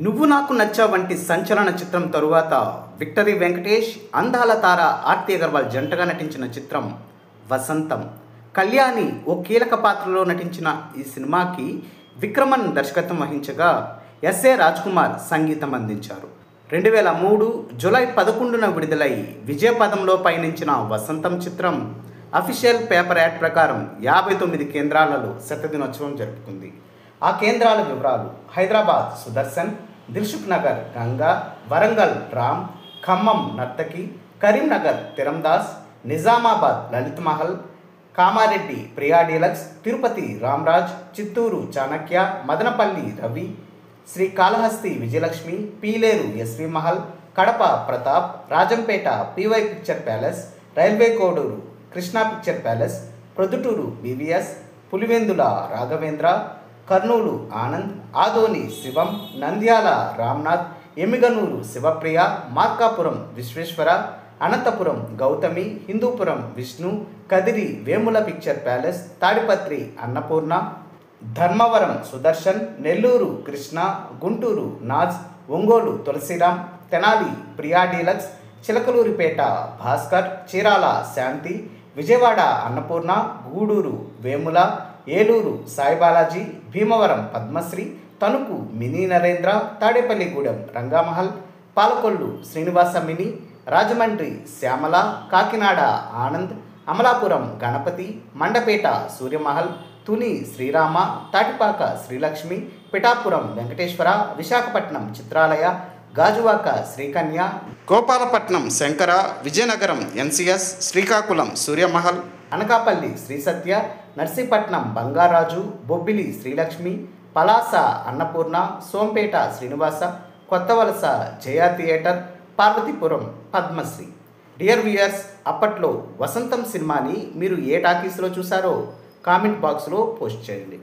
నువ్వు నాకు నచ్చా వంటి సంచలన చిత్రం తరువాత విక్టరీ వెంకటేష్, అందాల తార ఆర్తి అగర్వాల్ జంటగా నటించిన చిత్రం వసంతం. కళ్యాణి ఓ కీలక పాత్రలో నటించిన ఈ సినిమాకి విక్రమన్ దర్శకత్వం వహించగా ఎస్ఏ రాజ్ కుమార్ సంగీతం అందించారు. 2003 జూలై 11న విడుదలై విజయపదంలో పయనించిన వసంతం చిత్రం అఫీషియల్ పేపర్ యాడ్ ప్రకారం 59 కేంద్రాలలో శతదినోత్సవం జరుపుకుంది. ఆ కేంద్రాల వివరాలు: Hyderabad Sudarshan, Dilsukh Nagar Ganga, Warangal Ram, Khammam Nartaki, Karimnagar Tirandas, Nizamabad Lalith Mahal, Kamareddy Priya deluxe, Tirupati Ramraj, Chittoor Chanakya, Madanapalle Ravi, Srikalahasti Vijayalakshmi, Pileru SV Mahal, Kadapa Pratap, Rajampet PY picture palace, railway Koduru Krishna picture palace, Proddatur BVS, Pulivendula Raghavendra, Kurnool Anand, Adoni Shivam, Nandyal Ramnath, Emmiganur Shivapriya, Markapuram Vishweshwara, Anantapur Gautami, Hindupur Vishnu, Kadiri Vemula picture palace, Tadipatri Annapurna, Dharmavaram Sudarshan, Nellore Krishna, Guntur Naz, Ongole Tulasiram, Tenali Priya deluxe, Chilakaluripet Bhaskar, Chirala Shanti, Vijayawada Annapurna, Gudur Vemula, Eluru Saibalaji, Bhimavaram Padmashri, Tanuku mini Narendra, Tadepalligudem Rangamahal, Palakollu Srinivasa mini, Rajahmundry Shyamala, Kakinada Anand, Amalapuram Ganapati, Mandapeta Suryamahal, Tuni Srirama, Tatipaka Srilakshmi, Pithapuram Venkateswara, Visakhapatnam Chitralaya, Gajuwaka Srikanya, Gopalapatnam Shankara, Vizianagaram NCS, Srikakulam Suryamahal, Anakapalle Sri Satya, Narsipatnam Bangaraju, Bobbili Srilakshmi, Palasa Annapurna, Sompeta Srinivasa, Kothavalasa Jaya theatre, Parvathipuram Padmashri. Dear viewers, అప్పట్లో వసంతం సినిమాని మీరు ఏ టాకీస్లో చూసారో కామెంట్ బాక్స్లో పోస్ట్ చేయండి.